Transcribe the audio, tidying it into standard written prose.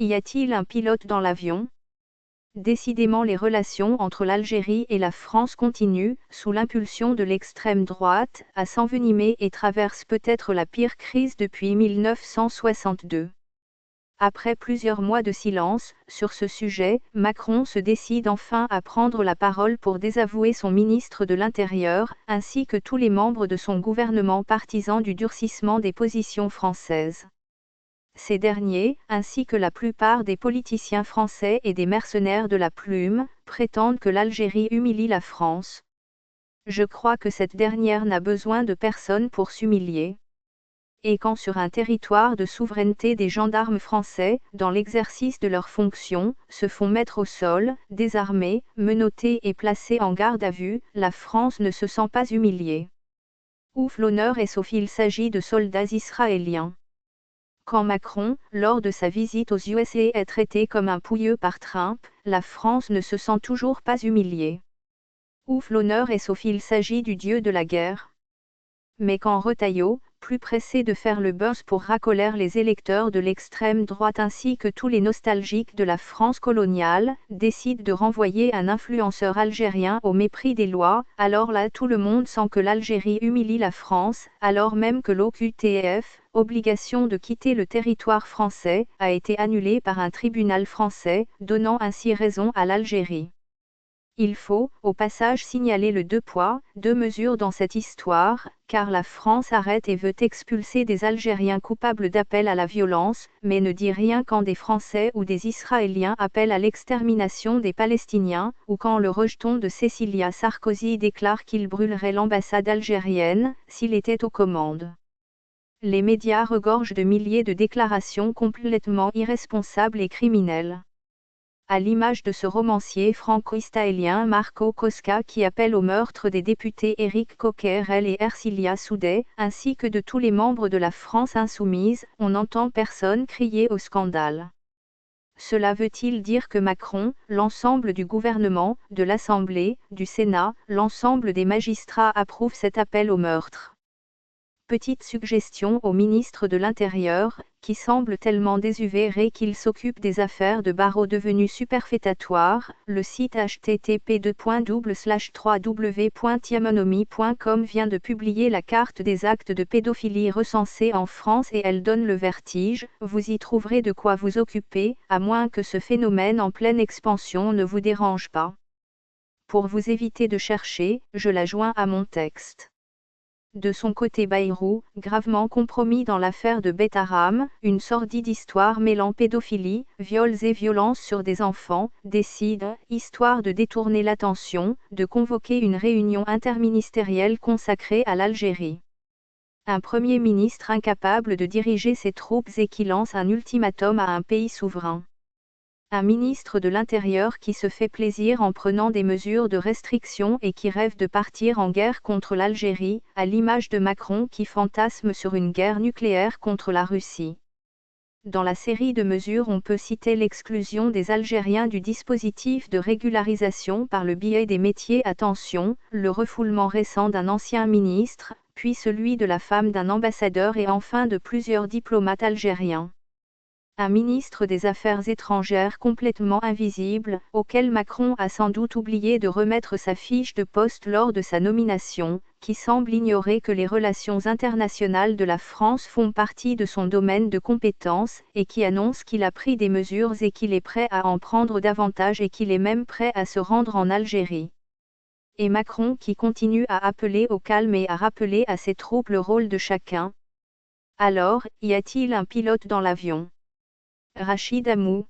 Y a-t-il un pilote dans l'avion? Décidément les relations entre l'Algérie et la France continuent, sous l'impulsion de l'extrême droite, à s'envenimer et traversent peut-être la pire crise depuis 1962. Après plusieurs mois de silence, sur ce sujet, Macron se décide enfin à prendre la parole pour désavouer son ministre de l'Intérieur, ainsi que tous les membres de son gouvernement partisans du durcissement des positions françaises. Ces derniers, ainsi que la plupart des politiciens français et des mercenaires de la plume, prétendent que l'Algérie humilie la France. Je crois que cette dernière n'a besoin de personne pour s'humilier. Et quand sur un territoire de souveraineté des gendarmes français, dans l'exercice de leurs fonctions, se font mettre au sol, désarmés, menottés et placés en garde à vue, la France ne se sent pas humiliée. Ouf l'honneur et sauf il s'agit de soldats israéliens. Quand Macron, lors de sa visite aux USA, est traité comme un pouilleux par Trump, la France ne se sent toujours pas humiliée. Ouf l'honneur et sauf il s'agit du dieu de la guerre. Mais quand Retailleau, plus pressé de faire le buzz pour racoler les électeurs de l'extrême droite ainsi que tous les nostalgiques de la France coloniale, décide de renvoyer un influenceur algérien au mépris des lois, alors là tout le monde sent que l'Algérie humilie la France, alors même que l'OQTF, obligation de quitter le territoire français, a été annulée par un tribunal français, donnant ainsi raison à l'Algérie. Il faut, au passage, signaler le deux poids, deux mesures dans cette histoire, car la France arrête et veut expulser des Algériens coupables d'appel à la violence, mais ne dit rien quand des Français ou des Israéliens appellent à l'extermination des Palestiniens, ou quand le rejeton de Cecilia Sarkozy déclare qu'il brûlerait l'ambassade algérienne, s'il était aux commandes. Les médias regorgent de milliers de déclarations complètement irresponsables et criminelles. À l'image de ce romancier franco-israélien Marco Cosca qui appelle au meurtre des députés Éric Coquerel et Ercilia Soudet, ainsi que de tous les membres de la France insoumise, on n'entend personne crier au scandale. Cela veut-il dire que Macron, l'ensemble du gouvernement, de l'Assemblée, du Sénat, l'ensemble des magistrats approuvent cet appel au meurtre? Petite suggestion au ministre de l'Intérieur, qui semble tellement désœuvré qu'il s'occupe des affaires de barreaux devenues superfétatoires, le site http://www.tiamonomy.com vient de publier la carte des actes de pédophilie recensés en France et elle donne le vertige, vous y trouverez de quoi vous occuper, à moins que ce phénomène en pleine expansion ne vous dérange pas. Pour vous éviter de chercher, je la joins à mon texte. De son côté Bayrou, gravement compromis dans l'affaire de Beit Haram, une sordide histoire mêlant pédophilie, viols et violences sur des enfants, décide, histoire de détourner l'attention, de convoquer une réunion interministérielle consacrée à l'Algérie. Un Premier ministre incapable de diriger ses troupes et qui lance un ultimatum à un pays souverain. Un ministre de l'Intérieur qui se fait plaisir en prenant des mesures de restriction et qui rêve de partir en guerre contre l'Algérie, à l'image de Macron qui fantasme sur une guerre nucléaire contre la Russie. Dans la série de mesures on peut citer l'exclusion des Algériens du dispositif de régularisation par le biais des métiers attention, le refoulement récent d'un ancien ministre, puis celui de la femme d'un ambassadeur et enfin de plusieurs diplomates algériens. Un ministre des Affaires étrangères complètement invisible, auquel Macron a sans doute oublié de remettre sa fiche de poste lors de sa nomination, qui semble ignorer que les relations internationales de la France font partie de son domaine de compétence, et qui annonce qu'il a pris des mesures et qu'il est prêt à en prendre davantage et qu'il est même prêt à se rendre en Algérie. Et Macron qui continue à appeler au calme et à rappeler à ses troupes le rôle de chacun. Alors, y a-t-il un pilote dans l'avion? Rachid Amou